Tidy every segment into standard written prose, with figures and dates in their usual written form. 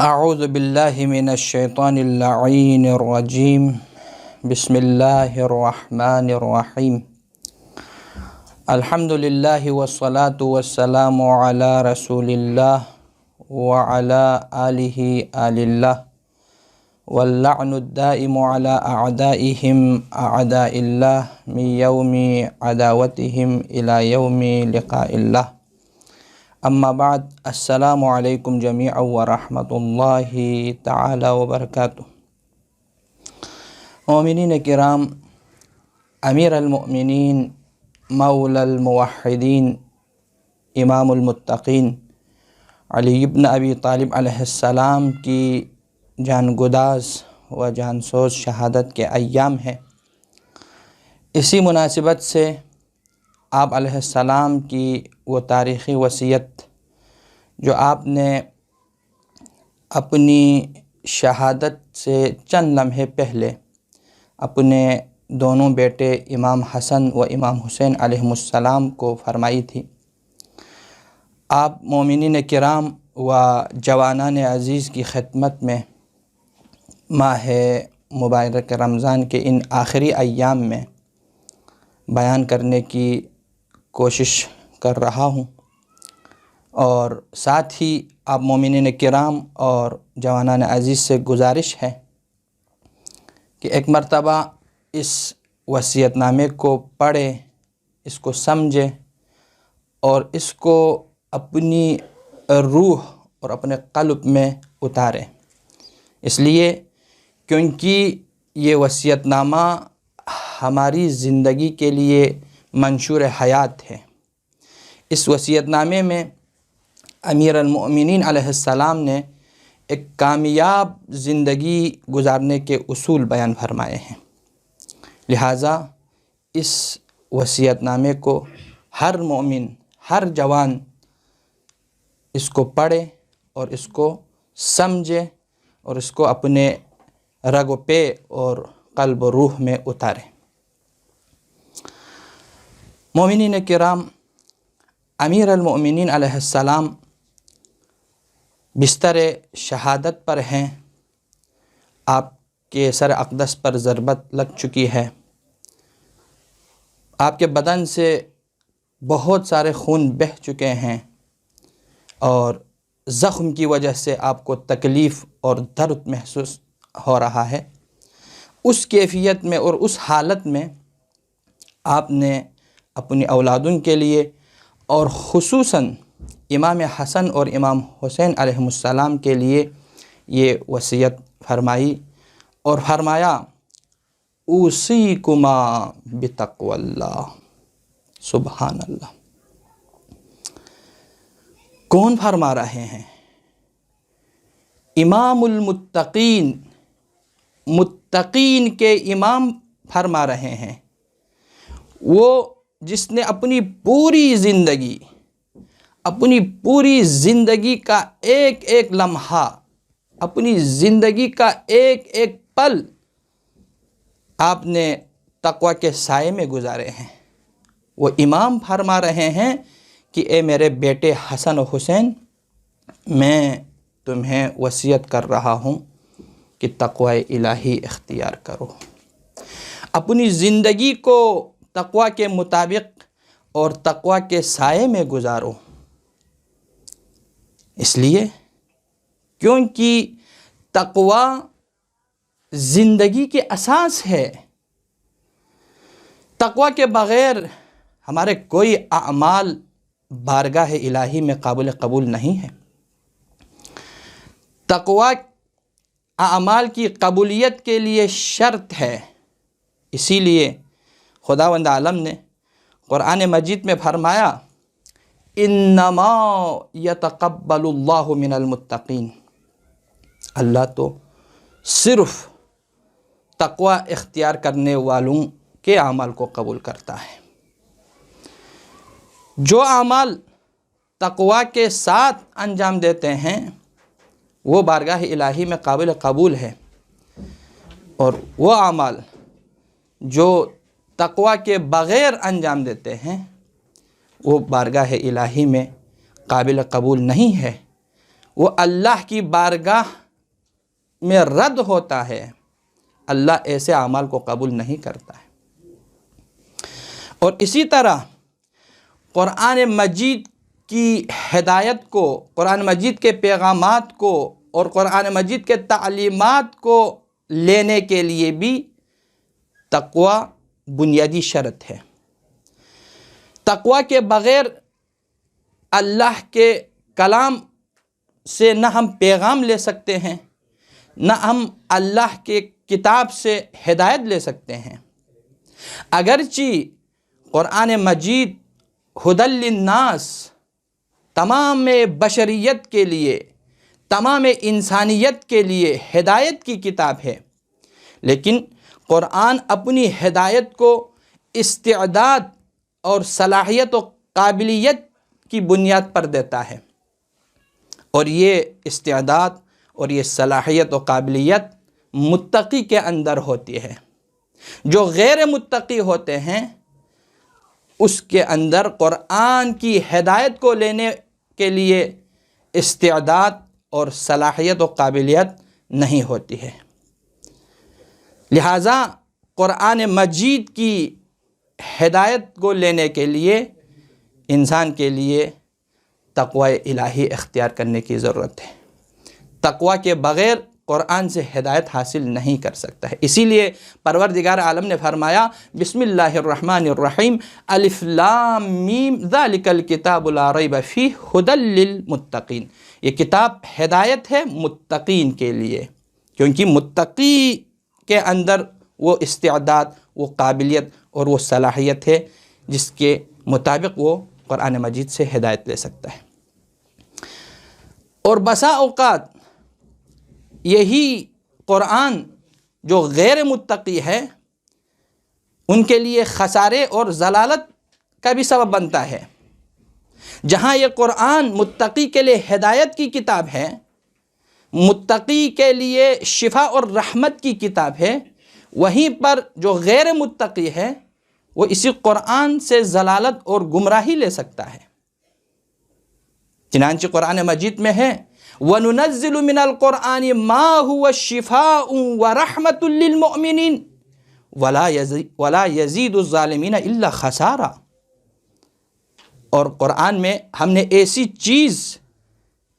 اعوذ باللہ من الشیطان اللعین الرجیم بسم اللہ الرحمن الرحیم الحمد للہ والصلاة والسلام علی رسول اللہ وعلی آلہ آل اللہ واللعن الدائم علی اعدائہم اعداء اللہ من یوم عداوتہم الی یوم لقاء اللہ اما بعد السلام علیکم جمیعا ورحمۃ اللہ تعالی وبرکاتہ۔ مومنین کرام، امیر المؤمنین مولا الموحدین امام المتقین علی بن ابی طالب علیہ السلام کی جانگداز و جانسوز شہادت کے ایام ہیں۔ اسی مناسبت سے آپ علیہ السلام کی وہ تاریخی وصیت جو آپ نے اپنی شہادت سے چند لمحے پہلے اپنے دونوں بیٹے امام حسن و امام حسین علیہم السلام کو فرمائی تھی، آپ مومنین کرام و جوانان عزیز کی خدمت میں ماہ مبارک رمضان کے ان آخری ایام میں بیان کرنے کی کوشش کر رہا ہوں، اور ساتھ ہی آپ مومنین کرام اور جوانان عزیز سے گزارش ہے کہ ایک مرتبہ اس وصیت نامے کو پڑھیں، اس کو سمجھیں اور اس کو اپنی روح اور اپنے قلب میں اتاریں، اس لیے کیونکہ یہ وصیت نامہ ہماری زندگی کے لیے منشور حیات ہے۔ اس وصیت نامے میں امیر المؤمنین علیہ السلام نے ایک کامیاب زندگی گزارنے کے اصول بیان فرمائے ہیں، لہٰذا اس وصیت نامے کو ہر مومن، ہر جوان اس کو پڑھے اور اس کو سمجھے اور اس کو اپنے رگ و پے اور قلب و روح میں اتارے۔ مومنین کرام، امیر المؤمنین علیہ السلام بستر شہادت پر ہیں، آپ کے سر اقدس پر ضربت لگ چکی ہے، آپ کے بدن سے بہت سارے خون بہہ چکے ہیں اور زخم کی وجہ سے آپ کو تکلیف اور درد محسوس ہو رہا ہے۔ اس کیفیت میں اور اس حالت میں آپ نے اپنی اولادن کے لیے اور خصوصاً امام حسن اور امام حسین علیہم السلام کے لیے یہ وصیت فرمائی اور فرمایا اوصیکما بتقوی اللہ۔ سبحان اللہ! کون فرما رہے ہیں؟ امام المتقین، متقین کے امام فرما رہے ہیں، وہ جس نے اپنی پوری زندگی کا ایک ایک لمحہ، اپنی زندگی کا ایک ایک پل آپ نے تقوی کے سائے میں گزارے ہیں۔ وہ امام فرما رہے ہیں کہ اے میرے بیٹے حسن و حسین، میں تمہیں وصیت کر رہا ہوں کہ تقوی الہی اختیار کرو، اپنی زندگی کو تقوی کے مطابق اور تقوی کے سائے میں گزارو، اس لیے کیونکہ تقوی زندگی کے اساس ہے۔ تقوی کے بغیر ہمارے کوئی اعمال بارگاہ الہی میں قابل قبول نہیں ہے۔ تقوی اعمال کی قبولیت کے لیے شرط ہے، اسی لیے خداوند عالم نے قرآن مجید میں فرمایا انما یتقبل اللہ من المتقین، اللہ تو صرف تقوی اختیار کرنے والوں کے اعمال کو قبول کرتا ہے۔ جو اعمال تقوی کے ساتھ انجام دیتے ہیں وہ بارگاہ الہی میں قابل قبول ہے، اور وہ اعمال جو تقوی کے بغیر انجام دیتے ہیں وہ بارگاہ الہی میں قابل قبول نہیں ہے۔ وہ اللہ کی بارگاہ میں رد ہوتا ہے، اللہ ایسے اعمال کو قبول نہیں کرتا ہے۔ اور اسی طرح قرآن مجید کی ہدایت کو، قرآن مجید کے پیغامات کو اور قرآن مجید کے تعلیمات کو لینے کے لیے بھی تقوی بنیادی شرط ہے۔ تقوی کے بغیر اللہ کے کلام سے نہ ہم پیغام لے سکتے ہیں، نہ ہم اللہ کے کتاب سے ہدایت لے سکتے ہیں۔ اگرچہ قرآن مجید ھدی للناس، تمام بشریت کے لیے، تمام انسانیت کے لیے ہدایت کی کتاب ہے، لیکن قرآن اپنی ہدایت کو استعداد اور صلاحیت و قابلیت کی بنیاد پر دیتا ہے، اور یہ استعداد اور یہ صلاحیت و قابلیت متقی کے اندر ہوتی ہے۔ جو غیر متقی ہوتے ہیں اس کے اندر قرآن کی ہدایت کو لینے کے لیے استعداد اور صلاحیت و قابلیت نہیں ہوتی ہے۔ لہٰذا قرآن مجید کی ہدایت کو لینے کے لیے انسان کے لیے تقوی الہی اختیار کرنے کی ضرورت ہے۔ تقوی کے بغیر قرآن سے ہدایت حاصل نہیں کر سکتا ہے۔ اسی لیے پروردگار عالم نے فرمایا بسم اللہ الرحمن الرحیم الف لام میم ذالک الکتاب لا ریب فیہ ھدی للمتقین۔ یہ کتاب ہدایت ہے متقین کے لیے، کیونکہ متقی کے اندر وہ استعداد، وہ قابلیت اور وہ صلاحیت ہے جس کے مطابق وہ قرآن مجید سے ہدایت لے سکتا ہے۔ اور بسا اوقات یہی قرآن جو غیر متقی ہے ان کے لیے خسارے اور ضلالت کا بھی سبب بنتا ہے۔ جہاں یہ قرآن متقی کے لیے ہدایت کی کتاب ہے، متقی کے لیے شفا اور رحمت کی کتاب ہے، وہیں پر جو غیر متقی ہے وہ اسی قرآن سے ضلالت اور گمراہی لے سکتا ہے۔ چنانچہ قرآن مجید میں ہے وَنُنَزِّلُ مِنَ الْقُرْآنِ مَا هُوَ شِفَاءٌ وَرَحْمَةٌ لِّلْمُؤْمِنِينَ وَلَا يَزِيدُ الظَّالِمِينَ إِلَّا خَسَارًا۔ اور قرآن میں ہم نے ایسی چیز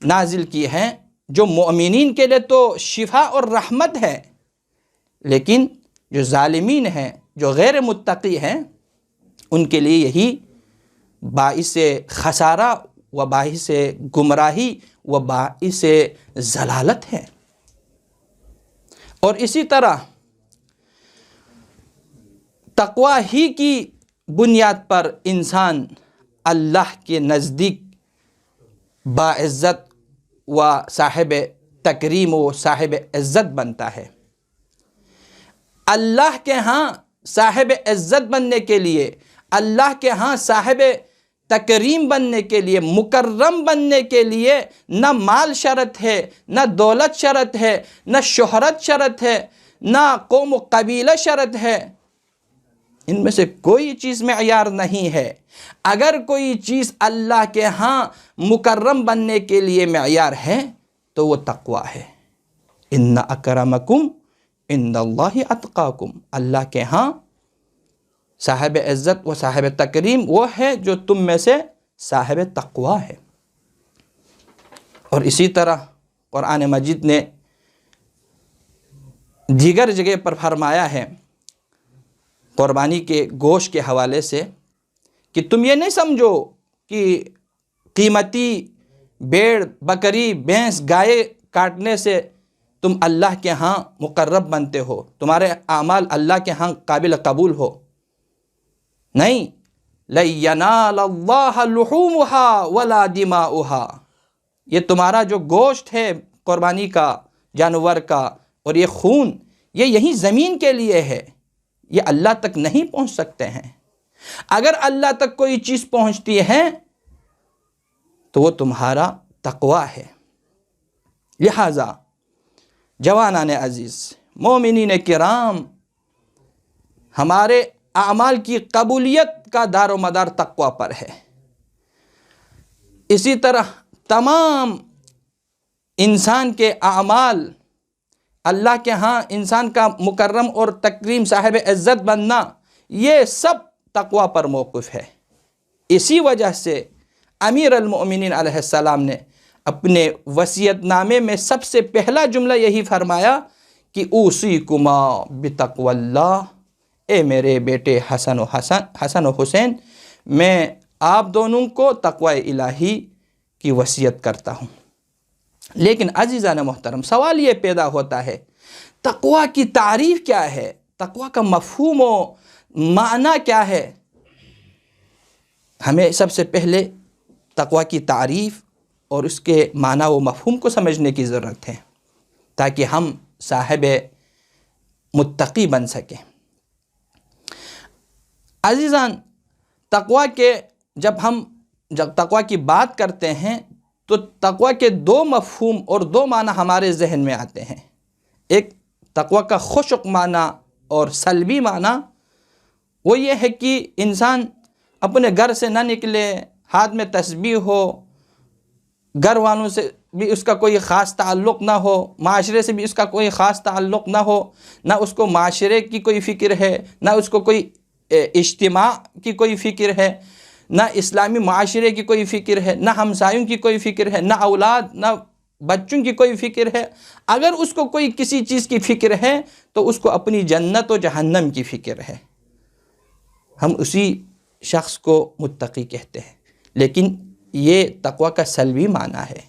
نازل کی ہے جو مومنین کے لیے تو شفا اور رحمت ہے، لیکن جو ظالمین ہیں، جو غیر متقی ہیں، ان کے لیے یہی باعث خسارہ و باعث گمراہی و باعث ضلالت ہے۔ اور اسی طرح تقوی ہی کی بنیاد پر انسان اللہ کے نزدیک باعزت و صاحب تکریم و صاحب عزت بنتا ہے۔ اللہ کے ہاں صاحب عزت بننے کے لیے، اللہ کے ہاں صاحب تکریم بننے کے لیے، مکرم بننے کے لیے نہ مال شرط ہے، نہ دولت شرط ہے، نہ شہرت شرط ہے، نہ قوم و قبیلہ شرط ہے۔ ان میں سے کوئی چیز معیار نہیں ہے۔ اگر کوئی چیز اللہ کے ہاں مکرم بننے کے لیے معیار ہے تو وہ تقوی ہے۔ ان اکرمکم عند اللہ اتقاکم۔ اللہ کے ہاں صاحب عزت و صاحب تکریم وہ ہے جو تم میں سے صاحب تقوی ہے۔ اور اسی طرح قرآن مجید نے دیگر جگہ پر فرمایا ہے قربانی کے گوشت کے حوالے سے کہ تم یہ نہیں سمجھو کہ قیمتی بیڑ، بکری، بھینس، گائے کاٹنے سے تم اللہ کے ہاں مقرب بنتے ہو، تمہارے اعمال اللہ کے ہاں قابل قبول ہو۔ نہیں، لَن يَنَالَ اللَّهَ لُحُومُهَا وَلَا دِمَاؤُهَا۔ یہ تمہارا جو گوشت ہے قربانی کا، جانور کا، اور یہ خون، یہ یہیں زمین کے لیے ہے، یہ اللہ تک نہیں پہنچ سکتے ہیں۔ اگر اللہ تک کوئی چیز پہنچتی ہے تو وہ تمہارا تقوی ہے۔ لہٰذا جوانان عزیز، مومنین کرام، ہمارے اعمال کی قبولیت کا دار و مدار تقوی پر ہے۔ اسی طرح تمام انسان کے اعمال، اللہ کے ہاں انسان کا مکرم اور تکریم صاحب عزت بننا، یہ سب تقوی پر موقف ہے۔ اسی وجہ سے امیر المؤمنین علیہ السلام نے اپنے وصیت نامے میں سب سے پہلا جملہ یہی فرمایا کہ اوصیکما بتقوی اللہ، اے میرے بیٹے حسن و حسین، میں آپ دونوں کو تقوی الہی کی وصیت کرتا ہوں۔ لیکن عزیزان محترم، سوال یہ پیدا ہوتا ہے، تقوی کی تعریف کیا ہے؟ تقوی کا مفہوم و معنی کیا ہے؟ ہمیں سب سے پہلے تقوی کی تعریف اور اس کے معنی و مفہوم کو سمجھنے کی ضرورت ہے تاکہ ہم صاحب متقی بن سکیں۔ عزیزان، جب تقوی کی بات کرتے ہیں تو تقوی کے دو مفہوم اور دو معنی ہمارے ذہن میں آتے ہیں۔ ایک تقوی کا خشک معنی اور سلبی معنی، وہ یہ ہے کہ انسان اپنے گھر سے نہ نکلے، ہاتھ میں تسبیح ہو، گھر والوں سے بھی اس کا کوئی خاص تعلق نہ ہو، معاشرے سے بھی اس کا کوئی خاص تعلق نہ ہو، نہ اس کو معاشرے کی کوئی فکر ہے، نہ اس کو کوئی اجتماع کی کوئی فکر ہے، نہ اسلامی معاشرے کی کوئی فکر ہے، نہ ہمسایوں کی کوئی فکر ہے، نہ اولاد، نہ بچوں کی کوئی فکر ہے۔ اگر اس کو کوئی کسی چیز کی فکر ہے تو اس کو اپنی جنت و جہنم کی فکر ہے، ہم اسی شخص کو متقی کہتے ہیں۔ لیکن یہ تقوی کا سلبی معنی ہے،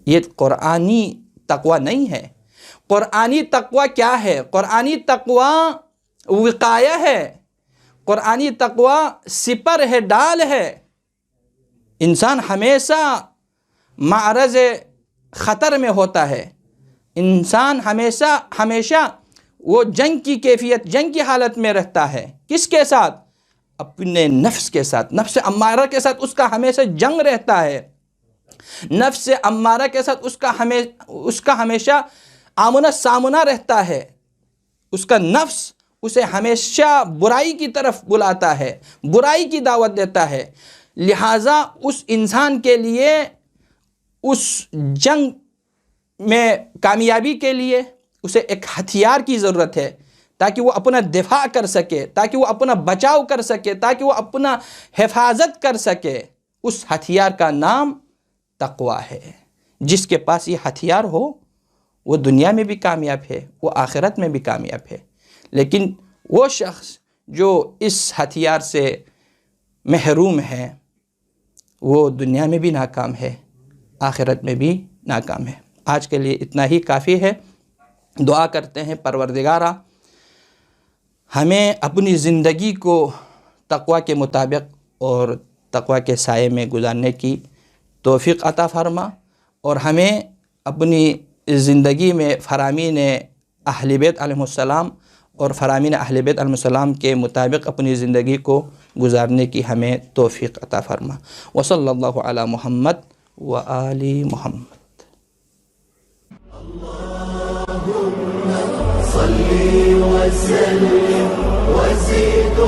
یہ قرآنی تقوی نہیں ہے۔ قرآنی تقوی کیا ہے؟ قرآنی تقوی وقایہ ہے، قرآنی تقوی سپر ہے، ڈال ہے۔ انسان ہمیشہ معرض خطر میں ہوتا ہے، انسان ہمیشہ وہ جنگ کی کیفیت، جنگ کی حالت میں رہتا ہے۔ کس کے ساتھ؟ اپنے نفس کے ساتھ، نفس امارہ کے ساتھ اس کا ہمیشہ جنگ رہتا ہے۔ نفس امارہ کے ساتھ اس کا ہمیشہ آمنا سامنا رہتا ہے۔ اس کا نفس اسے ہمیشہ برائی کی طرف بلاتا ہے، برائی کی دعوت دیتا ہے۔ لہٰذا اس انسان کے لیے اس جنگ میں کامیابی کے لیے اسے ایک ہتھیار کی ضرورت ہے تاکہ وہ اپنا دفاع کر سکے، تاکہ وہ اپنا بچاؤ کر سکے، تاکہ وہ اپنا حفاظت کر سکے۔ اس ہتھیار کا نام تقوی ہے۔ جس کے پاس یہ ہتھیار ہو وہ دنیا میں بھی کامیاب ہے، وہ آخرت میں بھی کامیاب ہے۔ لیکن وہ شخص جو اس ہتھیار سے محروم ہے وہ دنیا میں بھی ناکام ہے، آخرت میں بھی ناکام ہے۔ آج کے لیے اتنا ہی کافی ہے۔ دعا کرتے ہیں پروردگارا ہمیں اپنی زندگی کو تقوی کے مطابق اور تقوی کے سائے میں گزارنے کی توفیق عطا فرما، اور ہمیں اپنی زندگی میں فرامین اہل بیت علیہ السلام اور فرامین اہل بیت علیہ السلام کے مطابق اپنی زندگی کو گزارنے کی ہمیں توفیق عطا فرما۔ وصلی اللہ علی محمد وآل محمد۔ صل وسلم وزد